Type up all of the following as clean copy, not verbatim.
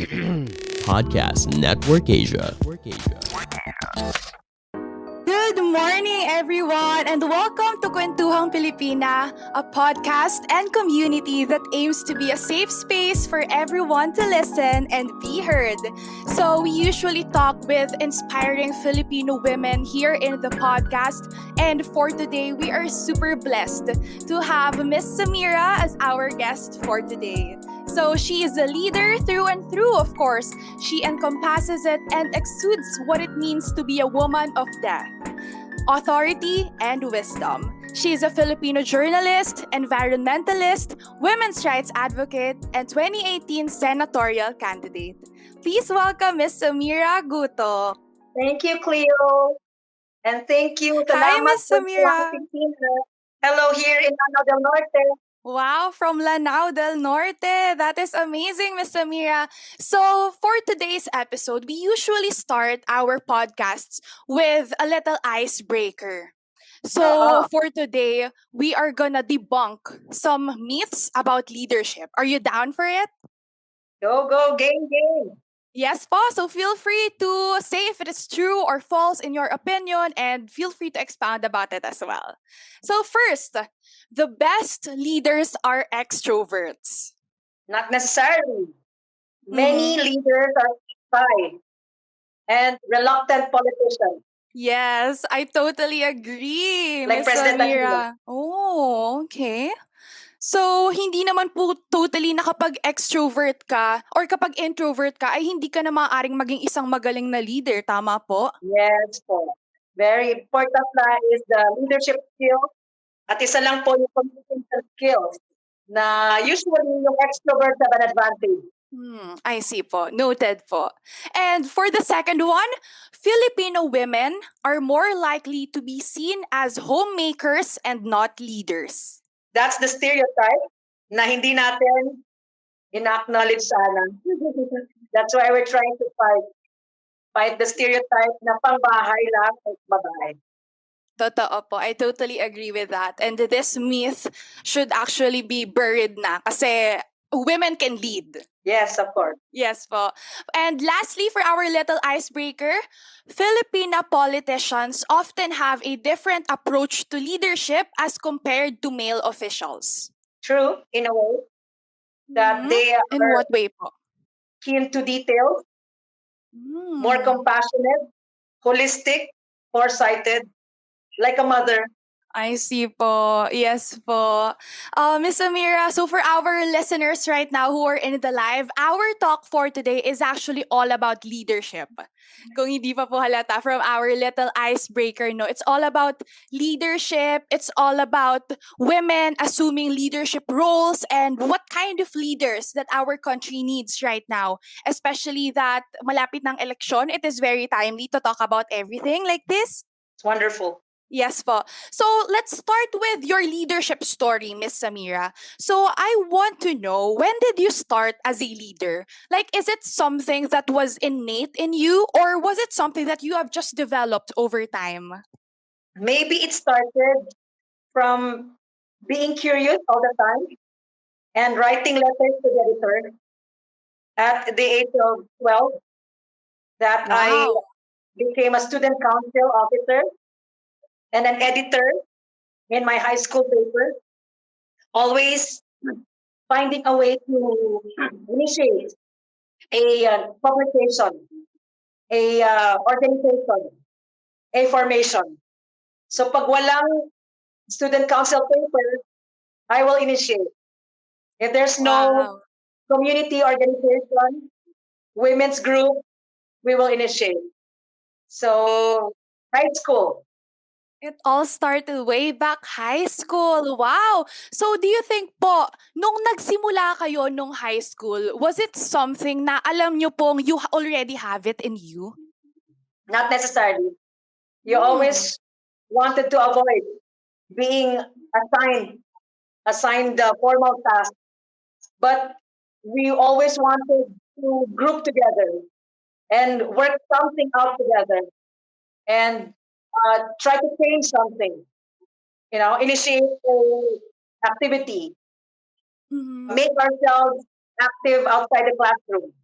Podcast Network Asia. Good morning, everyone, and welcome to Kwentuhang Pilipina, a podcast and community that aims to be a safe space for everyone to listen and be heard. So, we usually talk with inspiring Filipino women here in the podcast, and for today, we are super blessed to have Miss Samira as our guest for today. So, she is a leader through and through, of course. She encompasses it and exudes what it means to be a woman of depth, authority, and wisdom. She is a Filipino journalist, environmentalist, women's rights advocate, and 2018 senatorial candidate. Please welcome Miss Samira Gutoc. Thank you, Cleo. And thank you, Hi, salamat Miss po sa Samira. Pilipina. Hello here in Lanao del Norte. Wow, from Lanao del Norte. That is amazing, Miss Samira. So, for today's episode, we usually start our podcasts with a little icebreaker. So, Uh-huh. for today, we are gonna debunk some myths about leadership. Are you down for it? Go, game. Yes, po. So feel free to say if it is true or false in your opinion and feel free to expound about it as well. So, first, the best leaders are extroverts. Not necessarily. Many Mm-hmm. leaders are shy and reluctant politicians, Yes, I totally agree, like Miss President Aquino. Samira. Oh, okay. So, hindi naman po totally na kapag extrovert ka or kapag introvert ka ay hindi ka na maaaring maging isang magaling na leader. Tama po? Yes po. Very important na is the leadership skills. At isa lang po yung communication skills na usually yung extroverts have an advantage. I see po. Noted po. And for the second one, Filipino women are more likely to be seen as homemakers and not leaders. That's the stereotype na hindi natin ina-acknowledge sana. That's why we're trying to fight the stereotype na pangbahay lang at babae. Totoo po. I totally agree with that. And this myth should actually be buried na kasi women can lead. Yes, of course. Yes po. And lastly, for our little icebreaker, Filipina politicians often have a different approach to leadership as compared to male officials. True, in a way, that Mhm. they In are what way po? keen to details, more Mm. compassionate, holistic, foresighted, like a mother. I see po. Yes po. Miss Amira, so for our listeners right now who are in the live, our talk for today is actually all about leadership. Kung hindi pa po halata from our little icebreaker, no, it's all about leadership. It's all about women assuming leadership roles and what kind of leaders that our country needs right now. Especially that malapit ng eleksyon, it is very timely to talk about everything like this. It's wonderful. Yes po. So let's start with your leadership story, Miss Samira. So I want to know, when did you start as a leader? Like, is it something that was innate in you, or was it something that you have just developed over time? Maybe it started from being curious all the time and writing letters to the editor at the age of 12 that I Wow. became a student council officer and an editor in my high school paper, always finding a way to initiate a publication, a organization, a formation. So pag walang student council paper, I will initiate. If there's no Wow. community organization, women's group, we will initiate. So high school, It all started way back high school. Wow! So do you think po, nung nagsimula kayo nung high school, was it something na alam nyo pong you already have it in you? not necessarily. You Hmm. always wanted to avoid being assigned the formal task, but we always wanted to group together and work something out together and try to change something. Initiate a activity, Mhm. make ourselves active outside the classroom.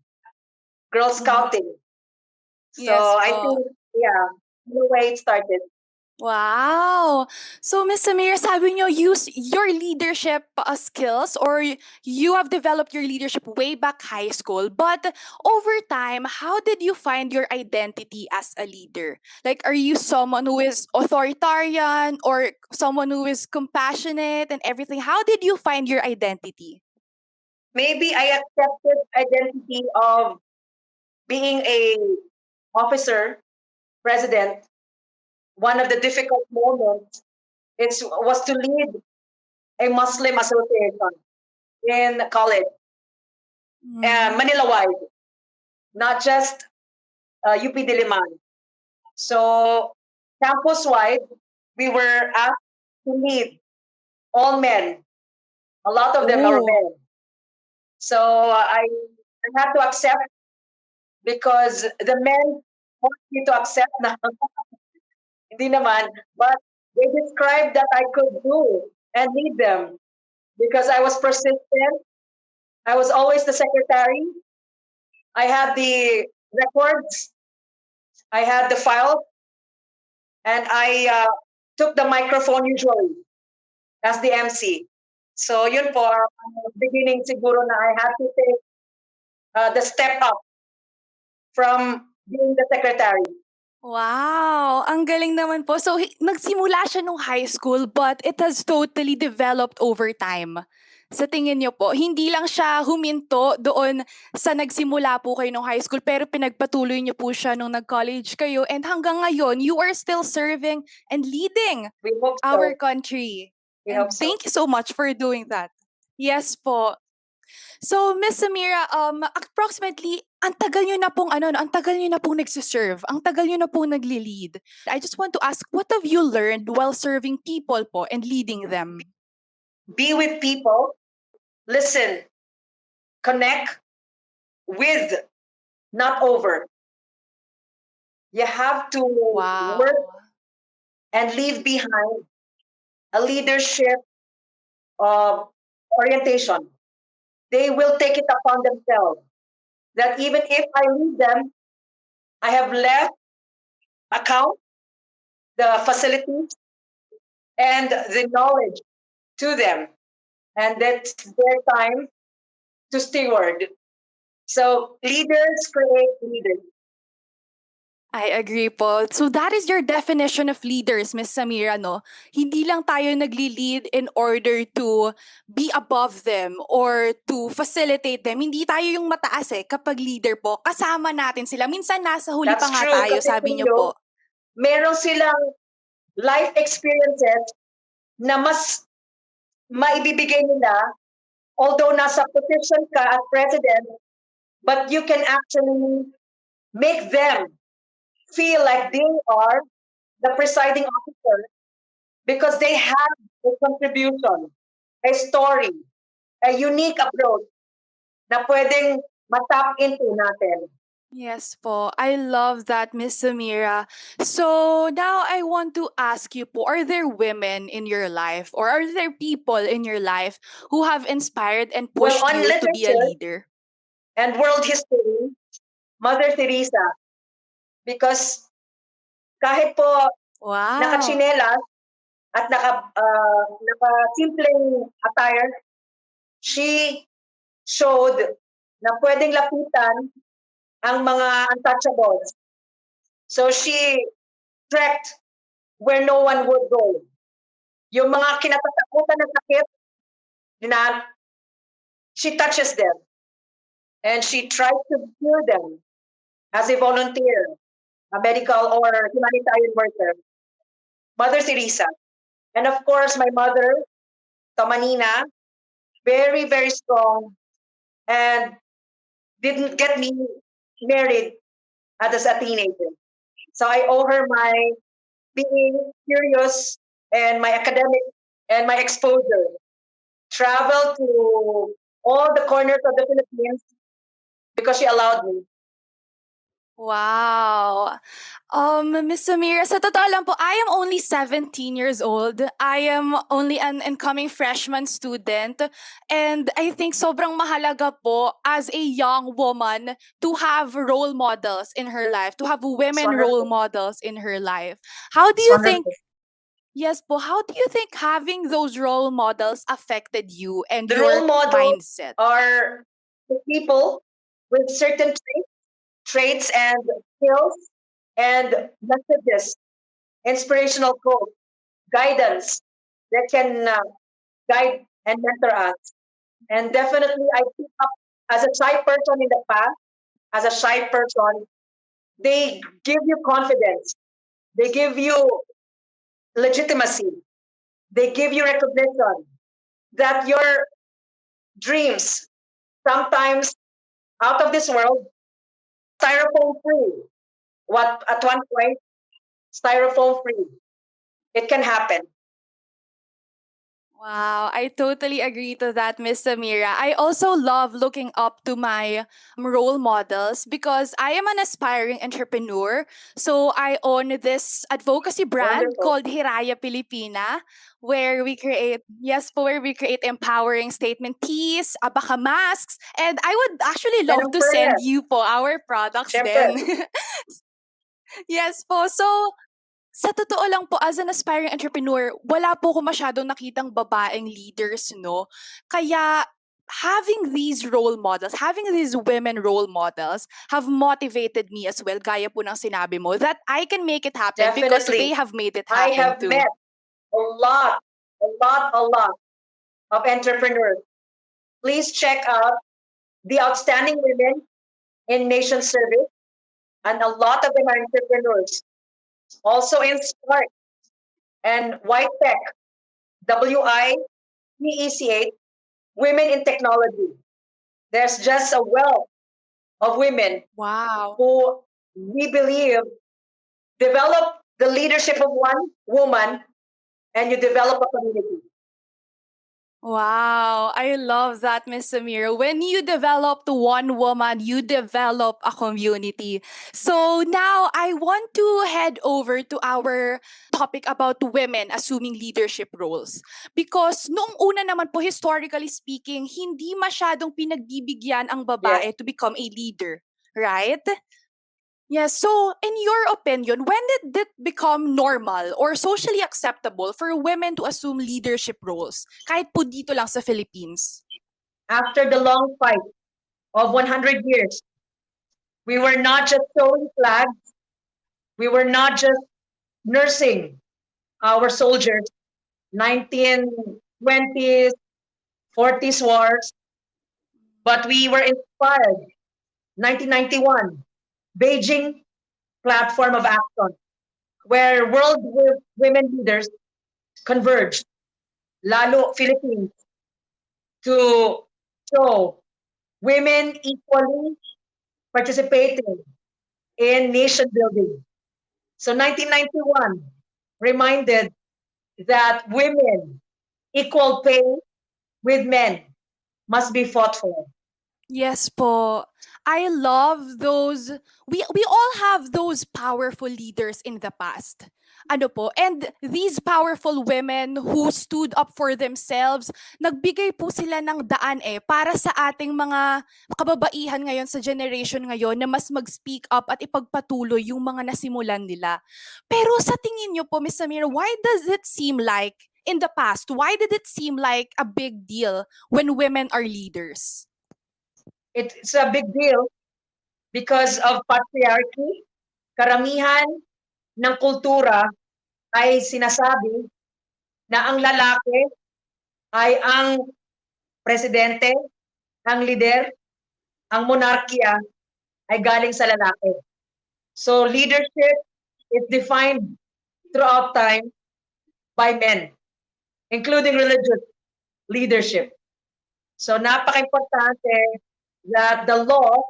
Girl Mhm. Scouting. So Yes I po. think, yeah, in a way it started. Wow! So, Miss Samir, sabi niyo use your leadership skills or you have developed your leadership way back high school. But over time, how did you find your identity as a leader? Like, are you someone who is authoritarian or someone who is compassionate and everything? How did you find your identity? Maybe I accepted identity of being a officer, president. One of the difficult moments was to lead a Muslim association in college, Mm. Manila-wide, not just UP Diliman. So campus-wide, we were asked to lead all men. A lot of them are Oh. men. So I had to accept because the men want me to accept na hindi naman, but they described that I could do and lead them because I was persistent. I was always the secretary. I had the records. I had the files, and I took the microphone usually as the MC. So yun po, beginning siguro na I had to take the step up from being the secretary. Wow! Ang galing naman po. So, nagsimula siya nung high school but it has totally developed over time. Sa tingin niyo po, hindi lang siya huminto doon sa nagsimula po kayo nung high school pero pinagpatuloy niyo po siya nung nag-college kayo and hanggang ngayon, you are still serving and leading We hope our so. country. We hope And so. thank you so much for doing that. Yes po. So, Miss Samira, approximately, ang tagal nyo na pong, ano, no, ang tagal nyo na pong nagsiserve, ang tagal nyo na pong nagli-lead. I just want to ask, what have you learned while serving people po and leading them? Be with people, listen, connect with, not over. You have to work Wow. and leave behind a leadership orientation. They will take it upon themselves that even if I lead them, I have left account, the facilities, and the knowledge to them. And that's their time to steward. So leaders create leaders. I agree po. So that is your definition of leaders, Miss Samira, no? Hindi lang tayo nagli-lead in order to be above them or to facilitate them. Hindi tayo yung mataas kapag leader po. Kasama natin sila. Minsan nasa huli pa That's nga true. tayo, Kasi sabi niyo tayo, po. meron silang life experiences na mas maibibigay nila, although nasa position ka as president, but you can actually make them feel like they are the presiding officer because they have a contribution, a story, a unique approach na pwedeng matap into natin. Yes po. I love that, Miss Samira. So now I want to ask you po, are there women in your life or are there people in your life who have inspired and Well, pushed on you to be a literature leader? and world history, Mother Teresa, because kahit po Wow. nakachinelas at naka simpleng attire, she showed na pwedeng lapitan ang mga untouchables. So she trekked where no one would go. Yung mga kinatatakutan ng sakit, na she touches them and she tries to cure them as a volunteer, a medical or humanitarian worker. Mother Teresa. And of course, my mother, Tamanina, very, very strong and didn't get me married as a teenager. So I owe her my being curious and my academic and my exposure. Travel to all the corners of the Philippines because she allowed me. Wow. Miss Samira, sa totoo lang po, I am only 17 years old. I am only an incoming freshman student. And I think sobrang mahalaga po as a young woman to have role models in her life, to have It's women role wonderful. models in her life. How do It's you think, wonderful. yes po, how do you think having those role models affected you and The role your models mindset? are the people with certain traits and skills and messages, inspirational quotes, guidance that can guide and mentor us. And definitely, I pick up as a shy person in the past, as a shy person, they give you confidence, they give you legitimacy, they give you recognition that your dreams, sometimes out of this world, styrofoam free. What at one point, styrofoam free. It can happen. Wow, I totally agree to that, Miss Samira. I also love looking up to my role models because I am an aspiring entrepreneur. So I own this advocacy brand Wonderful. called Hiraya Pilipina, where we create, yes, where we create empowering statement tees, abaca masks, and I would actually And love of to send course, you po our products syempre, then. Yes po. So sa totoo lang po, as an aspiring entrepreneur, wala po ko masyadong nakitang babaeng leaders, no? Kaya having these role models, having these women role models have motivated me as well, gaya po ng sinabi mo, that I can make it happen because they definitely. have made it I happen have too. met a lot, a lot of entrepreneurs. Please check out the outstanding women in nation service, and a lot of them are entrepreneurs. Also in Spark and White Tech, WITECH, Women in Technology. There's just a wealth of women Wow. who we believe develop the leadership of one woman and you develop a community. Wow, I love that, Miss Samira. When you develop to one woman, you develop a community. So now I want to head over to our topic about women assuming leadership roles. Because noong una naman po, historically speaking, hindi masyadong pinagbibigyan ang Yes, babae to become a leader. Right? Yes. So, in your opinion, when did it become normal or socially acceptable for women to assume leadership roles? Kahit po dito lang sa Philippines. after the long fight of 100 years, we were not just showing flags, we were not just nursing our soldiers, 1920s, 40s wars, but we were inspired. 1991, Beijing Platform of Action, where world women leaders converged, lalo Philippines, to show women equally participating in nation building. So 1991 reminded that women equal pay with men must be fought for. Yes po. I love those. We all have those powerful leaders in the past. Ano po? And these powerful women who stood up for themselves, nagbigay po sila ng daan para sa ating mga kababaihan ngayon sa generation ngayon na mas mag-speak up at ipagpatuloy yung mga nasimulan nila. Pero sa tingin niyo po, Miss Samira, why does it seem like in the past, why did it seem like a big deal when women are leaders? It's a big deal because of patriarchy. Karamihan ng kultura ay sinasabi na ang lalaki ay ang presidente, ang lider, ang monarkiya ay galing sa lalaki. So leadership is defined throughout time by men, including religious leadership. So napaka-importante that the law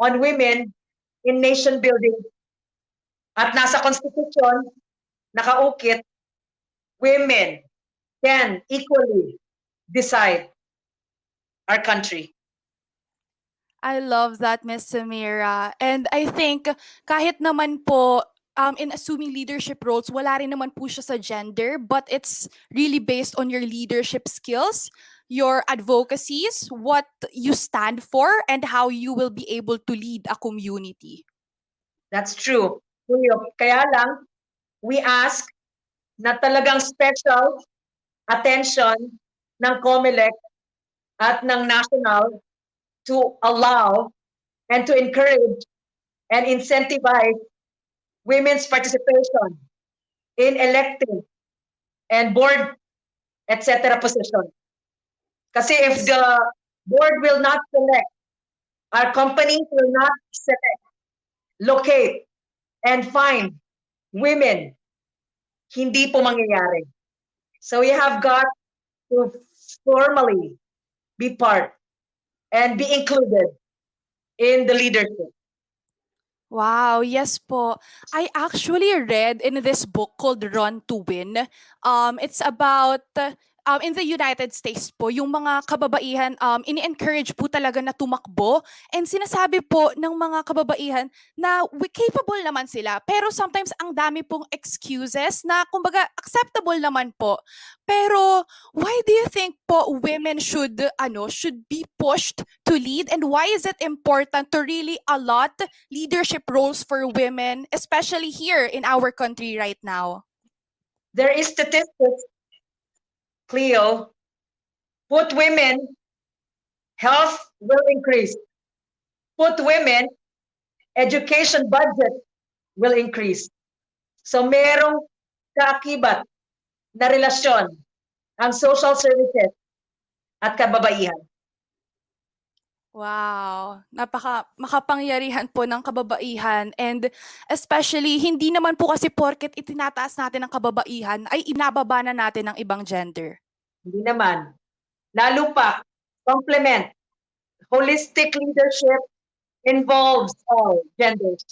on women in nation building at nasa constitution nakaukit, women can equally decide our country. I love that, Miss Samira. And I think kahit naman po in assuming leadership roles, wala rin naman po siya sa gender, but it's really based on your leadership skills, your advocacies, what you stand for, and how you will be able to lead a community. That's true. Kaya lang, we ask na talagang special attention ng COMELEC at ng national to allow and to encourage and incentivize women's participation in electing and board, etc. position. Kasi if Yes. the board will not select, our companies will not select, locate, and find women, hindi po mangyayari. So we have got to formally be part and be included in the leadership. Wow, yes po. I actually read in this book called Run to Win. It's about in the United States po, yung mga kababaihan, ini-encourage po talaga na tumakbo. And sinasabi po ng mga kababaihan na capable naman sila. Pero sometimes ang dami pong excuses na kumbaga acceptable naman po. Pero why do you think po women should be pushed to lead, and why is it important to really allot leadership roles for women, especially here in our country right now? There is statistics, Cleo, put women, health will increase. Put women, education budget will increase. So merong kaakibat na relasyon ang social services at kababaihan. Wow, makapangyarihan po ng kababaihan, and especially hindi naman po kasi porket itinataas natin ang kababaihan ay inababa na natin ang ibang gender. Hindi naman. Lalo pa, complement. Holistic leadership involves all genders.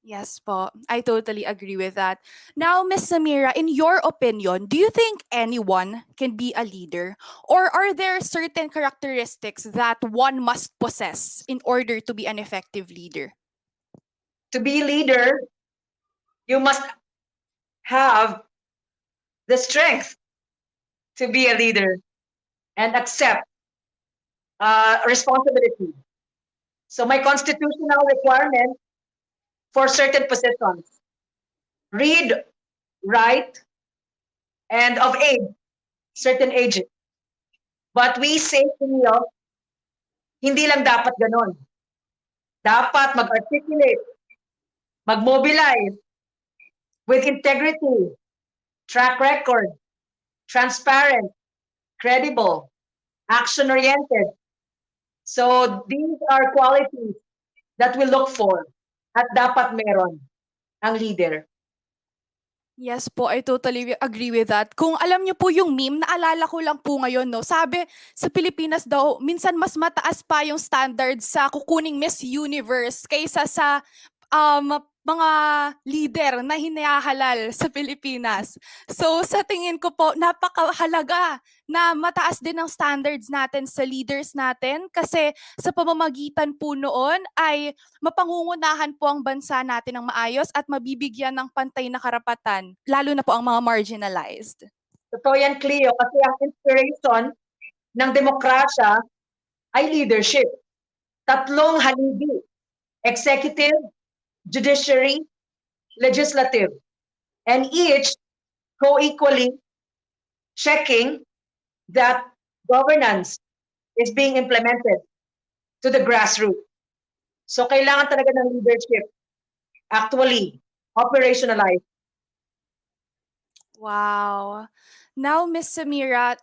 Yes po, I totally agree with that. Now, Miss Samira, in your opinion, do you think anyone can be a leader? Or are there certain characteristics that one must possess in order to be an effective leader? To be leader, you must have the strength to be a leader and accept responsibility. So my constitutional requirement for certain positions, read, write, and of age, certain ages. But we say to you, hindi lang dapat ganon. Dapat mag-articulate, mag-mobilize with integrity, track record, transparent, credible, action-oriented. So these are qualities that we look for at dapat meron ang leader. Yes po, I totally agree with that. Kung alam niyo po yung meme, naalala ko lang po ngayon, no? Sabi, sa Pilipinas daw, minsan mas mataas pa yung standards sa kukuning Miss Universe kaysa sa mga leader na hinahalal sa Pilipinas. So sa tingin ko po, napakahalaga na mataas din ang standards natin sa leaders natin kasi sa pamamagitan po noon ay mapangungunahan po ang bansa natin ng maayos at mabibigyan ng pantay na karapatan, lalo na po ang mga marginalized. Totoo yan, Cleo, kasi ang inspiration ng demokrasya ay leadership. Tatlong haligi, executive, judiciary, legislative, and each co-equally checking that governance is being implemented to the grassroots. So kailangan talaga ng leadership actually operationalized. Wow. Now, Miss Samira,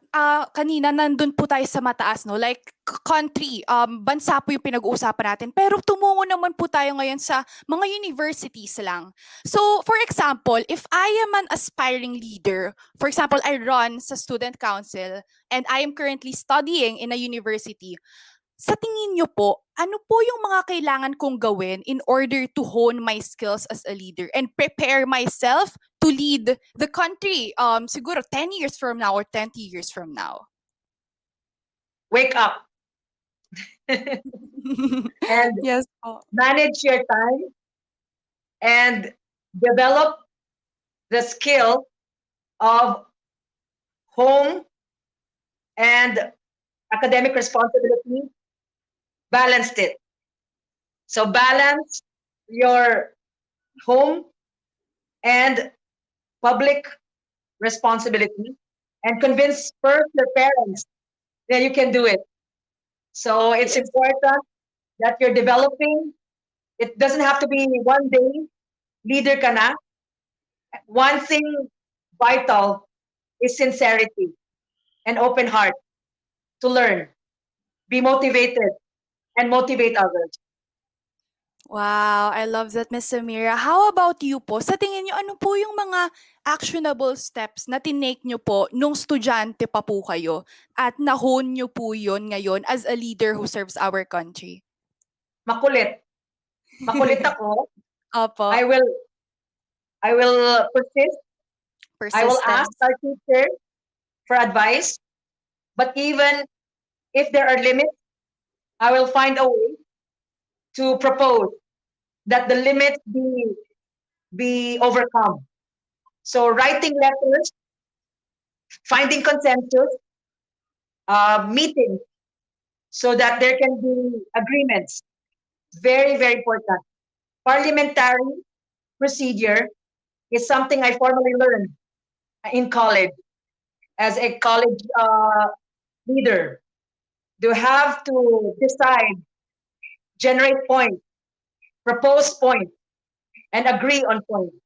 kanina nandun po tayo sa mataas, no? Like, country, bansa po yung pinag-uusapan natin. Pero tumungo naman po tayo ngayon sa mga universities lang. So, for example, if I am an aspiring leader, for example, I run sa student council, and I am currently studying in a university, sa tingin niyo po, ano po yung mga kailangan kong gawin in order to hone my skills as a leader and prepare myself to lead the country siguro 10 years from now or 20 years from now? Wake up. and Yes po. manage your time and develop the skill of home and academic responsibility, balanced it. So balance your home and public responsibility and convince first your parents that you can do it. So it's Yes. important that you're developing. It doesn't have to be one day, leader ka na. One thing vital is sincerity and open heart to learn, be motivated, and motivate others. Wow, I love that, Miss Samira. How about you po? Sa tingin niyo, ano po yung mga actionable steps na tinake niyo po nung estudyante pa po kayo at nahone niyo po yun ngayon as a leader who serves our country? Makulit. Makulit ako. Opo, I will I will persist. I will ask persistence. our teacher for advice. But even if there are limits, I will find a way to propose that the limits be overcome. So writing letters, finding consensus, meetings, so that there can be agreements. Very, very important. Parliamentary procedure is something I formally learned in college as a college leader. You have to decide, generate points, propose points, and agree on points.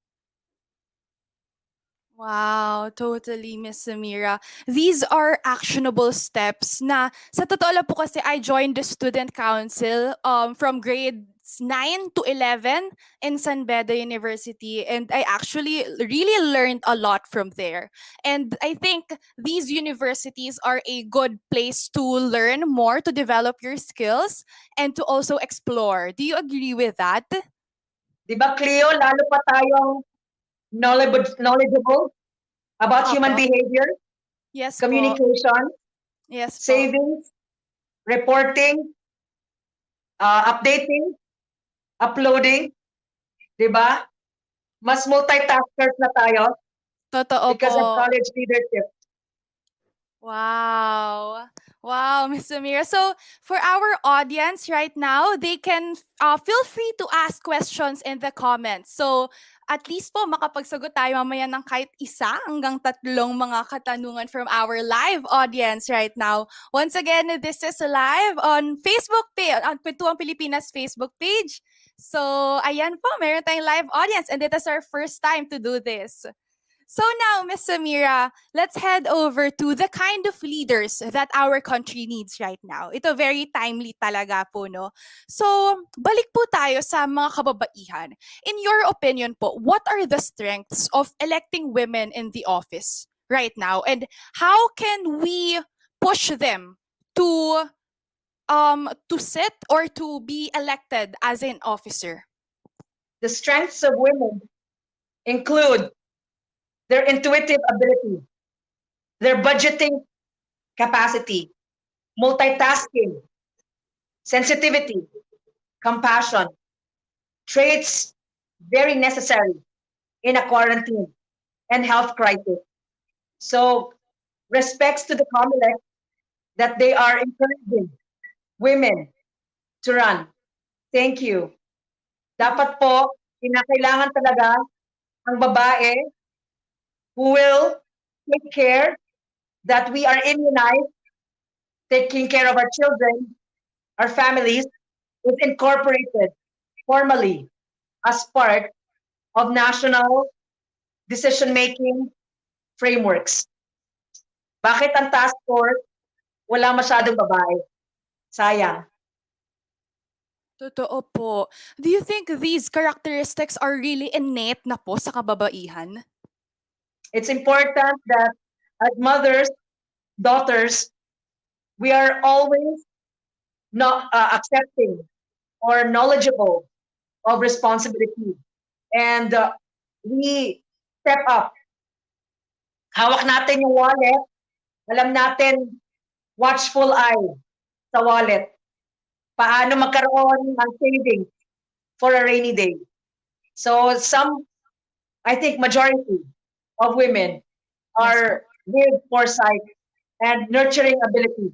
Wow, totally, Miss Samira. These are actionable steps na sa totoo lang po kasi I joined the student council from grades 9 to 11 in San Beda University, and I actually really learned a lot from there. And I think these universities are a good place to learn more, to develop your skills, and to also explore. Do you agree with that? Di ba, Cleo, lalo pa tayong knowledgeable about human Opo. behavior, Yes po. communication, Yes po. savings, reporting, updating, uploading, di ba? Mas multitaskers na tayo Totoo because po. of college leadership. Wow. Wow, Miss Samira. So, for our audience right now, they can feel free to ask questions in the comments. So, at least po makapagsagot tayo mamaya ng kahit isa hanggang tatlong mga katanungan from our live audience right now. Once again, this is live on Facebook page, on Kwentuhang Pilipinas Facebook page. So, ayan po, meron tayong live audience and it is our first time to do this. So now, Miss Samira, let's head over to the kind of leaders that our country needs right now. Ito very timely talaga po, no? So, balik po tayo sa mga kababaihan. In your opinion po, what are the strengths of electing women in the office right now? And how can we push them to sit or to be elected as an officer? The strengths of women include their intuitive ability, their budgeting capacity, multitasking, sensitivity, compassion, traits very necessary in a quarantine and health crisis. So, respects to the COMELEC that they are encouraging women to run. Thank you. Dapat po, kinakailangan talaga ang babae who will take care that we are immunized, taking care of our children, our families, is incorporated formally as part of national decision-making frameworks. Bakit ang task force wala masyadong babae? Sayang. Totoo po. Do you think these characteristics are really innate na po sa kababaihan? It's important that as mothers, daughters, we are always not accepting or knowledgeable of responsibility. And we step up. Hawak natin yung wallet. Alam natin, watchful eye sa wallet. paano magkaroon ng savings for a rainy day. So I think majority of women Yes po. are with foresight and nurturing ability.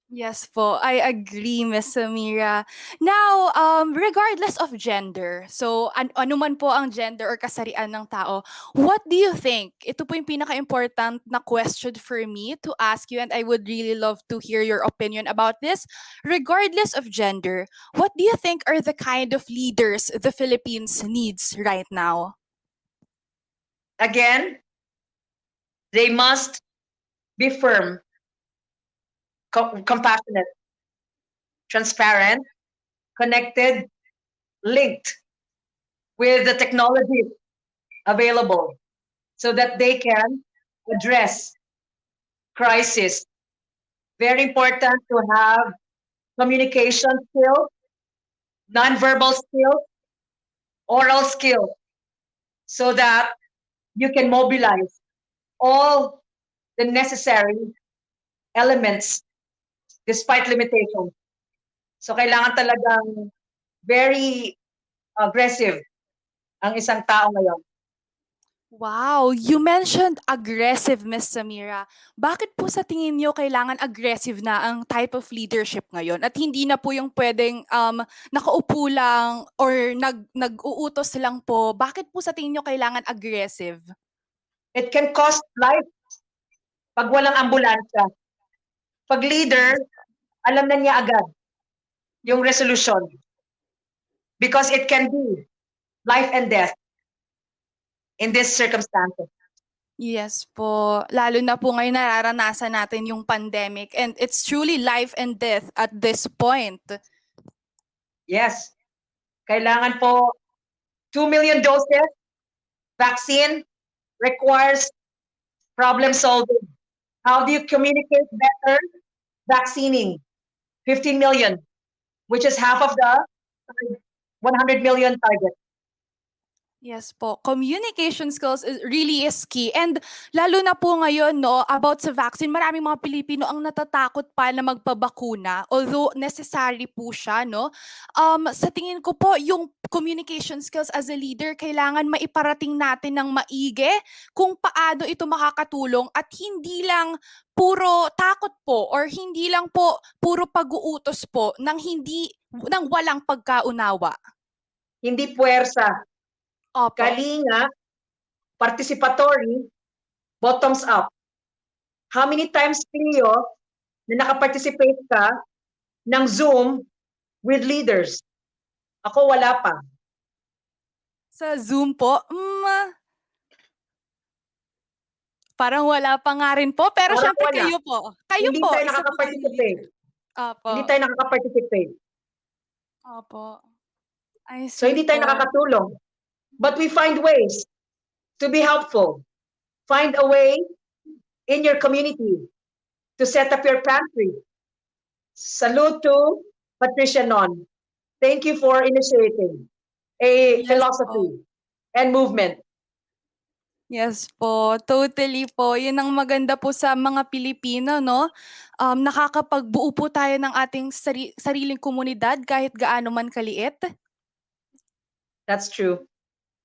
Yes po, I agree, Miss Samira. Now, regardless of gender, so ano man po ang gender or kasarian ng tao, what do you think? Ito po yung pinaka-important na question for me to ask you and I would really love to hear your opinion about this. Regardless of gender, what do you think are the kind of leaders the Philippines needs right now? Again, they must be firm, compassionate, transparent, connected, linked with the technology available so that they can address crisis. Very important to have communication skills, nonverbal skills, oral skills, so that you can mobilize all the necessary elements despite limitations. So kailangan talagang very aggressive ang isang tao ngayon. Wow, you mentioned aggressive, Miss Samira. Bakit po sa tingin niyo kailangan aggressive na ang type of leadership ngayon at hindi na po yung pwedeng nakaupo lang or nag-uutos lang po? Bakit po sa tingin niyo kailangan aggressive? It can cost life pag walang ambulansya. Pag leader, alam na niya agad yung resolution because it can be life and death in this circumstances. Yes po. Lalo na po ngayon nararanasan natin yung pandemic and it's truly life and death at this point. Yes, kailangan po 2 million doses vaccine requires problem solving. How do you communicate better? Vaccinating 15 million, which is half of the 100 million target. Yes po. Communication skills really is key. And lalo na po ngayon, no, about sa vaccine, maraming mga Pilipino ang natatakot pa na magpabakuna. Although necessary po siya, no? Sa tingin ko po, yung communication skills as a leader, kailangan maiparating natin ng maigi kung paano ito makakatulong at hindi lang puro takot po or hindi lang po puro pag-uutos po ng walang pagkaunawa. Hindi puwersa. Opo. Kalinga, participatory, bottoms up. How many times, Cleo, na nakaparticipate ka ng Zoom with leaders? Ako wala pa. Sa Zoom po, parang wala pa nga rin po. Pero Parang syempre wala. kayo po. Kayo Hindi po, tayo isa po kayong nakaka-participate. leader. Opo. Hindi tayo nakaka-participate. Opo. I So see hindi tayo po. nakakatulong. But we find ways to be helpful. Find a way in your community to set up your pantry. Salute to Patricia Non. Thank you for initiating a Yes philosophy and movement. Yes po, totally po. Yun ang maganda po sa mga Pilipino, no? Nakakapagbuo po tayo ng ating sariling komunidad kahit gaano man kaliit. That's true.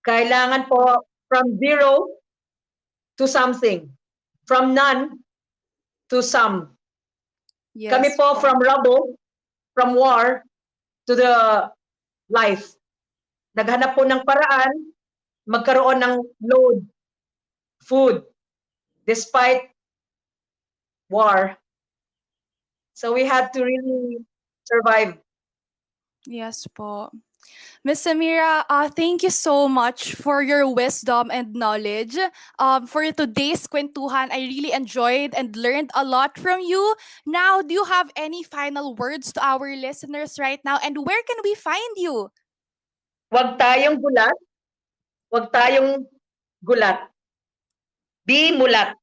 Kailangan po from zero to something. From none to some. Yes Kami po from rubble, from war, to the life. Naghanap po ng paraan, magkaroon ng load, food, despite war. So we had to really survive. Yes po. Miss Samira, thank you so much for your wisdom and knowledge. For today's kwentuhan, I really enjoyed and learned a lot from you. Now, do you have any final words to our listeners right now? And where can we find you? Huwag tayong gulat, huwag tayong gulat. Be mulat.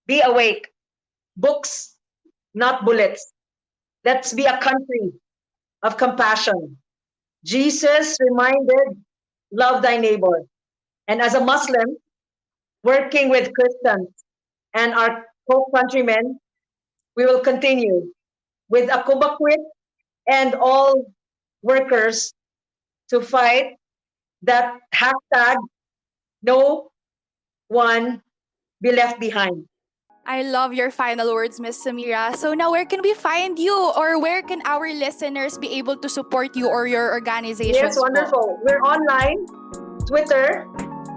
Be awake. Books, not bullets. Let's be a country of compassion. Jesus reminded, love thy neighbor. And as a Muslim, working with Christians and our co-countrymen, we will continue with a Quit and all workers to fight that hashtag no one be left behind. I love your final words, Miss Samira. So now where can we find you, or where can our listeners be able to support you or your Yes, organizations po? wonderful. We're online, Twitter,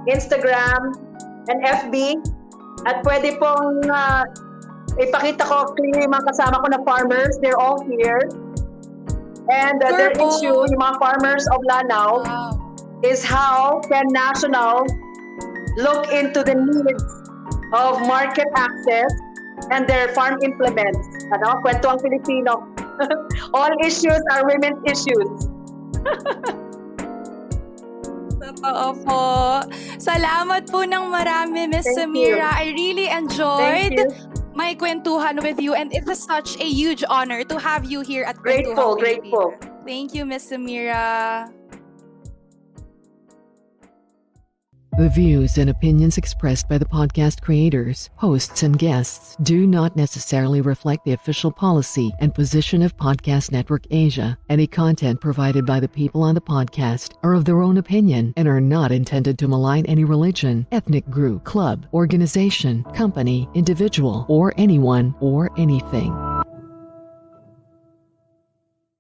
Instagram, and FB. At pwede pong ipakita ko clearly yung mga kasama ko na farmers. They're all here. And their Sure po. issue, yung mga farmers of Lanao, Wow. is how can National look into the needs of market access and their farm implements. Ano? Kwentuhang Filipino. All issues are women's issues. Totoo po. Salamat po ng marami, Miss Thank Samira. you. I really Thank enjoyed you. my kwentuhan with you, and it is such a huge honor to have you here at Kwentuhang Grateful. Pilipina. Thank you, Miss Samira. The views and opinions expressed by the podcast creators, hosts, and guests do not necessarily reflect the official policy and position of Podcast Network Asia. Any content provided by the people on the podcast are of their own opinion and are not intended to malign any religion, ethnic group, club, organization, company, individual, or anyone or anything.